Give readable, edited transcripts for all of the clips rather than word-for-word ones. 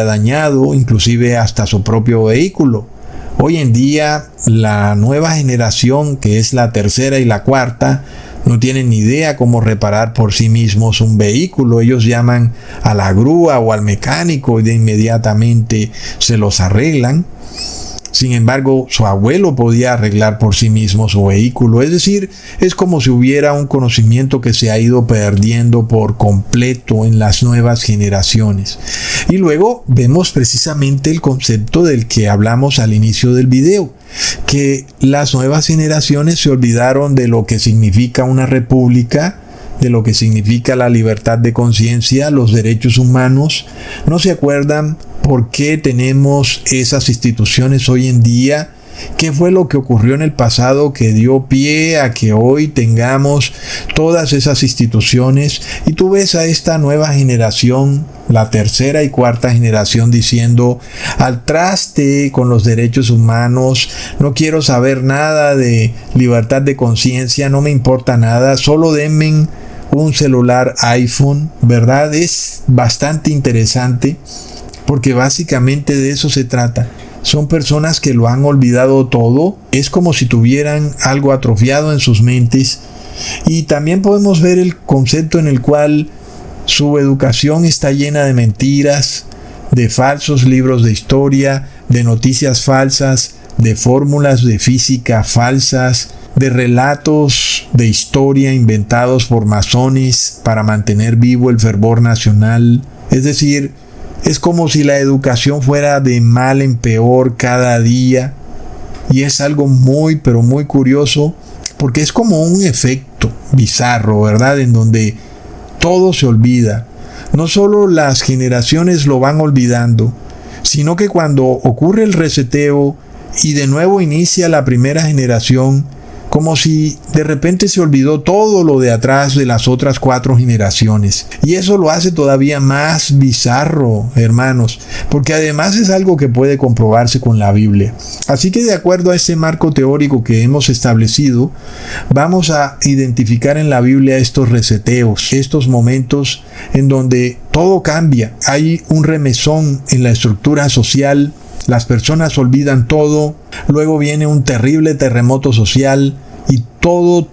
dañado inclusive hasta su propio vehículo. Hoy en día la nueva generación, que es la tercera y la cuarta, no tienen ni idea cómo reparar por sí mismos un vehículo. Ellos llaman a la grúa o al mecánico y de inmediatamente se los arreglan. Sin embargo, su abuelo podía arreglar por sí mismo su vehículo. Es decir, es como si hubiera un conocimiento que se ha ido perdiendo por completo en las nuevas generaciones. Y luego vemos precisamente el concepto del que hablamos al inicio del video, que las nuevas generaciones se olvidaron de lo que significa una república, de lo que significa la libertad de conciencia, los derechos humanos. No se acuerdan por qué tenemos esas instituciones hoy en día, qué fue lo que ocurrió en el pasado que dio pie a que hoy tengamos todas esas instituciones. Y tú ves a esta nueva generación, la tercera y cuarta generación, diciendo: al traste con los derechos humanos, no quiero saber nada de libertad de conciencia, no me importa nada, solo denme un celular iPhone, ¿verdad? Es bastante interesante porque básicamente de eso se trata. Son personas que lo han olvidado todo. Es como si tuvieran algo atrofiado en sus mentes. Y también podemos ver el concepto en el cual su educación está llena de mentiras, de falsos libros de historia, de noticias falsas, de fórmulas de física falsas, de relatos de historia inventados por masones para mantener vivo el fervor nacional. Es decir, es como si la educación fuera de mal en peor cada día. Y es algo muy, pero muy curioso, porque es como un efecto bizarro, ¿verdad? En donde todo se olvida. No solo las generaciones lo van olvidando, sino que cuando ocurre el reseteo y de nuevo inicia la primera generación, como si de repente se olvidó todo lo de atrás de las otras 4 generaciones. Y eso lo hace todavía más bizarro, hermanos, porque además es algo que puede comprobarse con la Biblia. Así que de acuerdo a este marco teórico que hemos establecido, vamos a identificar en la Biblia estos reseteos, estos momentos en donde todo cambia. Hay un remesón en la estructura social. Las personas olvidan todo, luego viene un terrible terremoto social y todo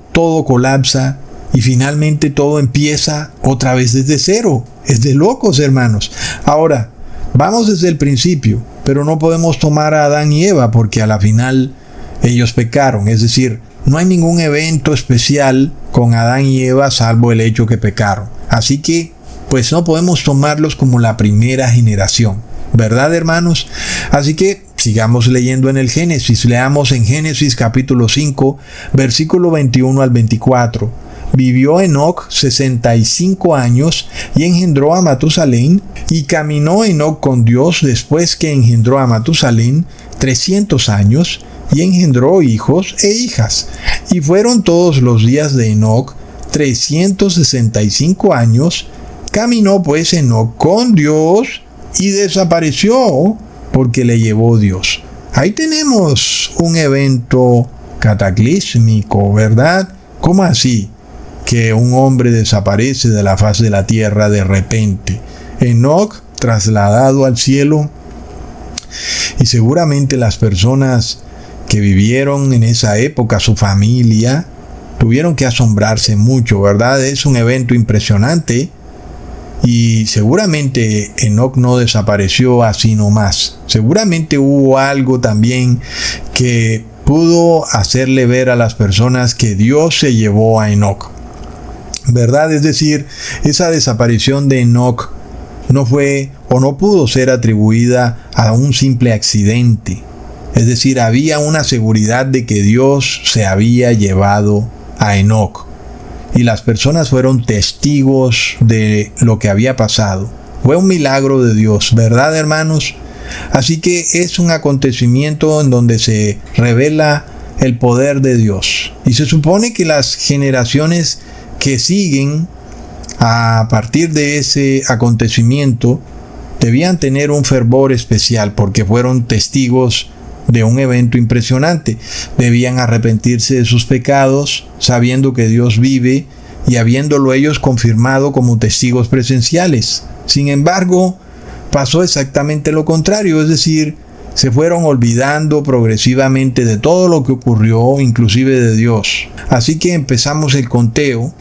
colapsa y finalmente todo empieza otra vez desde cero. Es de locos, hermanos. Ahora, vamos desde el principio, pero no podemos tomar a Adán y Eva porque a la final ellos pecaron. Es decir, no hay ningún evento especial con Adán y Eva salvo el hecho que pecaron. Así que, pues no podemos tomarlos como la primera generación. ¿Verdad, hermanos? Así que sigamos leyendo en el Génesis. Leamos en Génesis capítulo 5, versículo 21 al 24. Vivió Enoc 65 años y engendró a Matusalén, y caminó Enoc con Dios después que engendró a Matusalén 300 años, y engendró hijos e hijas. Y fueron todos los días de Enoc 365 años. Caminó pues Enoc con Dios y desapareció porque le llevó Dios. Ahí tenemos un evento cataclísmico, ¿verdad? ¿Cómo así? Que un hombre desaparece de la faz de la tierra de repente. Enoc trasladado al cielo. Y seguramente las personas que vivieron en esa época, su familia, tuvieron que asombrarse mucho, ¿verdad? Es un evento impresionante. Y seguramente Enoc no desapareció así nomás. Seguramente hubo algo también que pudo hacerle ver a las personas que Dios se llevó a Enoc, ¿verdad? Es decir, esa desaparición de Enoc no fue o no pudo ser atribuida a un simple accidente. Es decir, había una seguridad de que Dios se había llevado a Enoc. Y las personas fueron testigos de lo que había pasado. Fue un milagro de Dios, ¿verdad, hermanos? Así que es un acontecimiento en donde se revela el poder de Dios. Y se supone que las generaciones que siguen a partir de ese acontecimiento debían tener un fervor especial porque fueron testigos de un evento impresionante. Debían arrepentirse de sus pecados, sabiendo que Dios vive y habiéndolo ellos confirmado como testigos presenciales. Sin embargo, pasó exactamente lo contrario, es decir, se fueron olvidando progresivamente de todo lo que ocurrió, inclusive de Dios. Así que empezamos el conteo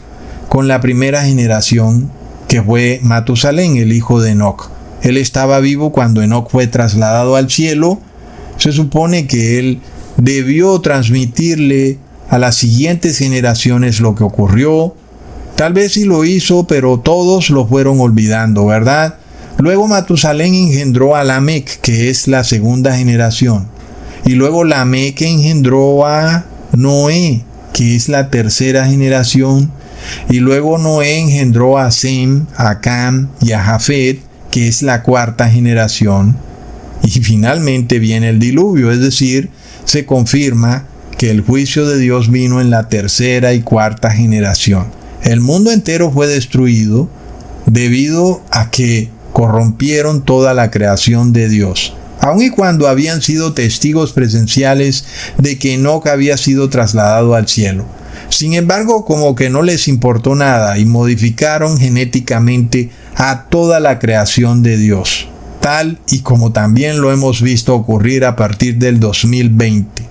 con la primera generación, que fue Matusalén, el hijo de Enoc. Él estaba vivo cuando Enoc fue trasladado al cielo. Se supone que él debió transmitirle a las siguientes generaciones lo que ocurrió. Tal vez sí lo hizo, pero todos lo fueron olvidando, ¿verdad? Luego Matusalén engendró a Lamec, que es la segunda generación. Y luego Lamec engendró a Noé, que es la tercera generación. Y luego Noé engendró a Sem, a Cam y a Jafet, que es la cuarta generación. Y finalmente viene el diluvio, es decir, se confirma que el juicio de Dios vino en la tercera y cuarta generación. El mundo entero fue destruido debido a que corrompieron toda la creación de Dios, aun y cuando habían sido testigos presenciales de que Enoc había sido trasladado al cielo. Sin embargo, como que no les importó nada y modificaron genéticamente a toda la creación de Dios, tal y como también lo hemos visto ocurrir a partir del 2020.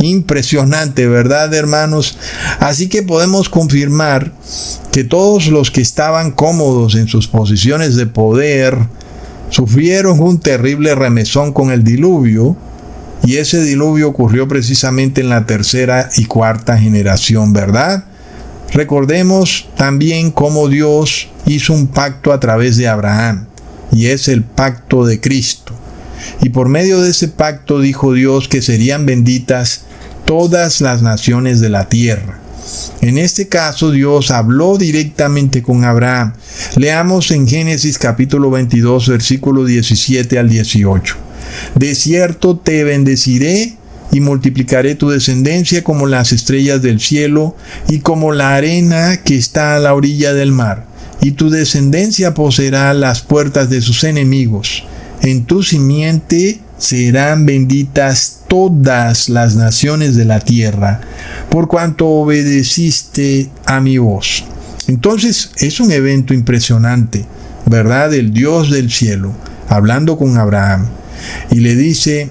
Impresionante, ¿verdad, hermanos? Así que podemos confirmar que todos los que estaban cómodos en sus posiciones de poder sufrieron un terrible remesón con el diluvio, y ese diluvio ocurrió precisamente en la tercera y cuarta generación, ¿verdad? Recordemos también cómo Dios hizo un pacto a través de Abraham, y es el pacto de Cristo. Y por medio de ese pacto dijo Dios que serían benditas todas las naciones de la tierra. En este caso Dios habló directamente con Abraham. Leamos en Génesis capítulo 22, versículo 17 al 18. De cierto te bendeciré y multiplicaré tu descendencia como las estrellas del cielo y como la arena que está a la orilla del mar. Y tu descendencia poseerá las puertas de sus enemigos. En tu simiente serán benditas todas las naciones de la tierra, por cuanto obedeciste a mi voz. Entonces es un evento impresionante, ¿verdad? El Dios del cielo, hablando con Abraham, y le dice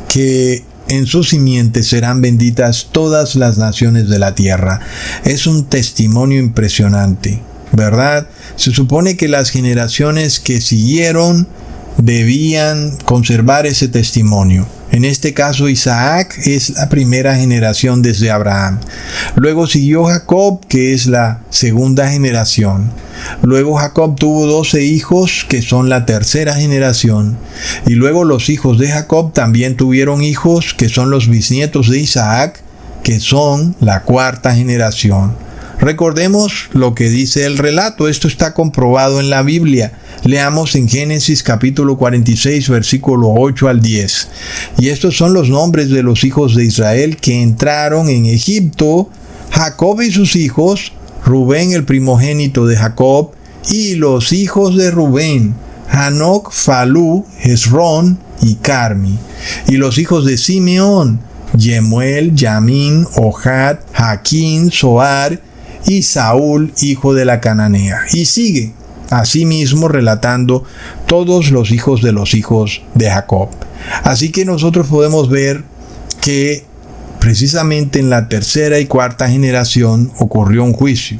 que en su simiente serán benditas todas las naciones de la tierra. Es un testimonio impresionante, ¿verdad? Se supone que las generaciones que siguieron debían conservar ese testimonio. En este caso Isaac es la primera generación desde Abraham. Luego siguió Jacob, que es la segunda generación. Luego Jacob tuvo 12 hijos, que son la tercera generación. Y luego los hijos de Jacob también tuvieron hijos, que son los bisnietos de Isaac, que son la cuarta generación. Recordemos lo que dice el relato. Esto está comprobado en la Biblia. Leamos en Génesis capítulo 46, versículo 8 al 10. Y estos son los nombres de los hijos de Israel que entraron en Egipto: Jacob y sus hijos, Rubén el primogénito de Jacob, y los hijos de Rubén, Hanoc, Falú, Hezrón y Carmi. Y los hijos de Simeón, Yemuel, Yamín, Ohad, Jaquín, Zoar y Saúl, hijo de la cananea. Y sigue asimismo relatando todos los hijos de Jacob. Así que nosotros podemos ver que precisamente en la tercera y cuarta generación ocurrió un juicio.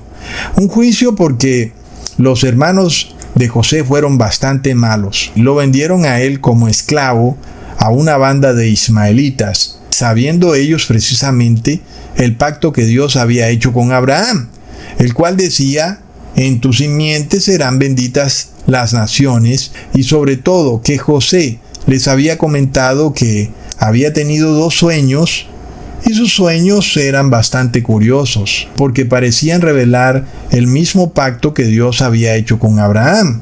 Un juicio porque los hermanos de José fueron bastante malos. Lo vendieron a él como esclavo a una banda de ismaelitas, sabiendo ellos precisamente el pacto que Dios había hecho con Abraham, el cual decía: en tu simiente serán benditas las naciones, y sobre todo que José les había comentado que había tenido 2 sueños, y sus sueños eran bastante curiosos, porque parecían revelar el mismo pacto que Dios había hecho con Abraham.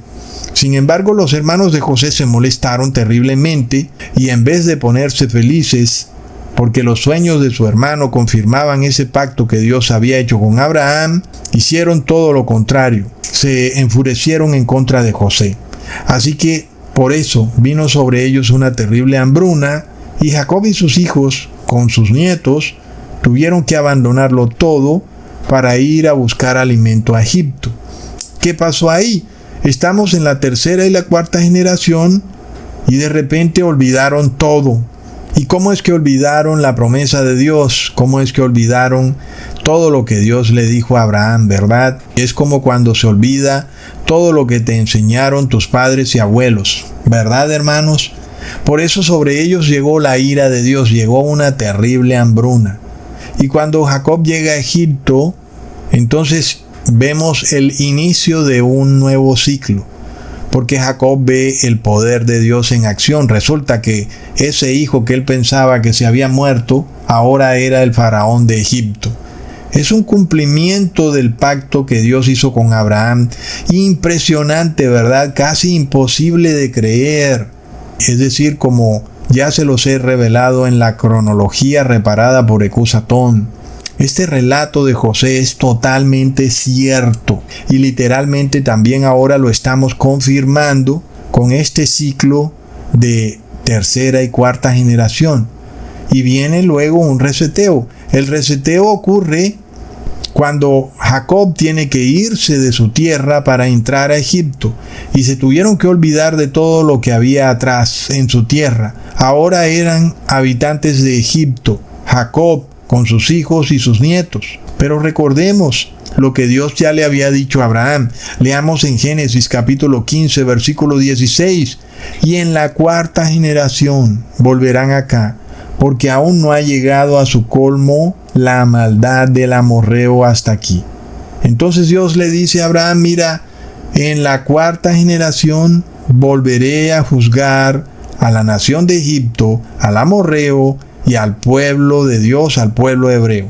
Sin embargo, los hermanos de José se molestaron terriblemente, y en vez de ponerse felices porque los sueños de su hermano confirmaban ese pacto que Dios había hecho con Abraham, hicieron todo lo contrario. Se enfurecieron en contra de José. Así que por eso vino sobre ellos una terrible hambruna, y Jacob y sus hijos, con sus nietos, tuvieron que abandonarlo todo para ir a buscar alimento a Egipto. ¿Qué pasó ahí? Estamos en la tercera y la cuarta generación y de repente olvidaron todo. ¿Y cómo es que olvidaron la promesa de Dios? ¿Cómo es que olvidaron todo lo que Dios le dijo a Abraham, verdad? Es como cuando se olvida todo lo que te enseñaron tus padres y abuelos, ¿verdad, hermanos? Por eso sobre ellos llegó la ira de Dios, llegó una terrible hambruna. Y cuando Jacob llega a Egipto, entonces vemos el inicio de un nuevo ciclo. Porque Jacob ve el poder de Dios en acción. Resulta que ese hijo que él pensaba que se había muerto, ahora era el faraón de Egipto. Es un cumplimiento del pacto que Dios hizo con Abraham. Impresionante, ¿verdad? Casi imposible de creer. Es decir, como ya se los he revelado en la cronología reparada por Ecusatón. Este relato de José es totalmente cierto y literalmente también ahora lo estamos confirmando con este ciclo de tercera y cuarta generación. Y viene luego un reseteo. El reseteo ocurre cuando Jacob tiene que irse de su tierra para entrar a Egipto y se tuvieron que olvidar de todo lo que había atrás en su tierra. Ahora eran habitantes de Egipto. Jacob con sus hijos y sus nietos. Pero recordemos lo que Dios ya le había dicho a Abraham. Leamos en Génesis capítulo 15, versículo 16. Y en la cuarta generación volverán acá, porque aún no ha llegado a su colmo la maldad del amorreo hasta aquí. Entonces Dios le dice a Abraham, mira, en la cuarta generación volveré a juzgar a la nación de Egipto, al amorreo, y al pueblo de Dios, al pueblo hebreo.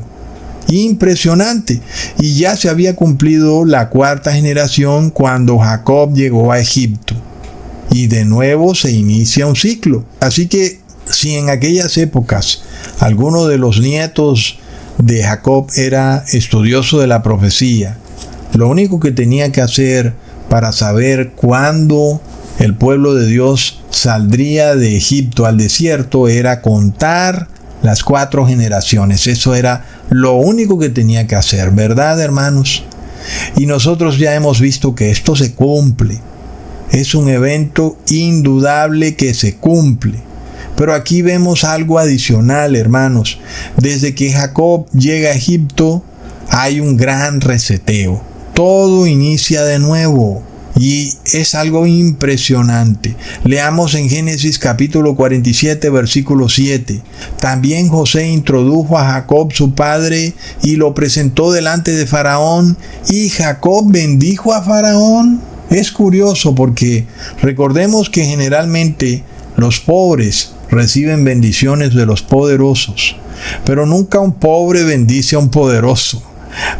Impresionante. Y ya se había cumplido la cuarta generación cuando Jacob llegó a Egipto. Y de nuevo se inicia un ciclo. Así que si en aquellas épocas alguno de los nietos de Jacob era estudioso de la profecía, lo único que tenía que hacer para saber cuándo el pueblo de Dios saldría de Egipto al desierto era contar las 4 generaciones. Eso era lo único que tenía que hacer, ¿verdad, hermanos? Y nosotros ya hemos visto que esto se cumple. Es un evento indudable que se cumple. Pero aquí vemos algo adicional, hermanos. Desde que Jacob llega a Egipto, hay un gran reseteo. Todo inicia de nuevo. Y es algo impresionante. Leamos en Génesis capítulo 47, versículo 7. También José introdujo a Jacob su padre y lo presentó delante de Faraón, y Jacob bendijo a Faraón. Es curioso porque recordemos que generalmente los pobres reciben bendiciones de los poderosos, pero nunca un pobre bendice a un poderoso.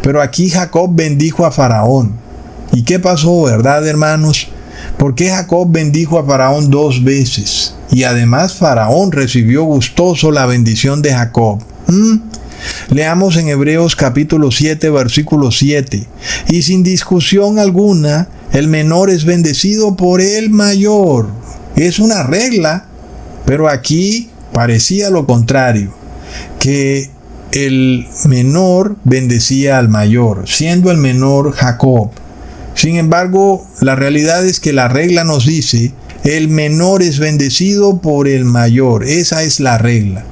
Pero aquí Jacob bendijo a Faraón. ¿Y qué pasó, verdad, hermanos? ¿Por qué Jacob bendijo a Faraón 2 veces? Y además Faraón recibió gustoso la bendición de Jacob. Leamos en Hebreos capítulo 7, versículo 7. Y sin discusión alguna, el menor es bendecido por el mayor. Es una regla, pero aquí parecía lo contrario, que el menor bendecía al mayor, siendo el menor Jacob. Sin embargo, la realidad es que la regla nos dice, el menor es bendecido por el mayor. Esa es la regla.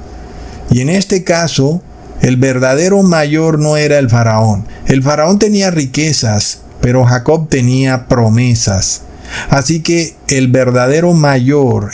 Y en este caso, el verdadero mayor no era el faraón. El faraón tenía riquezas, pero Jacob tenía promesas. Así que el verdadero mayor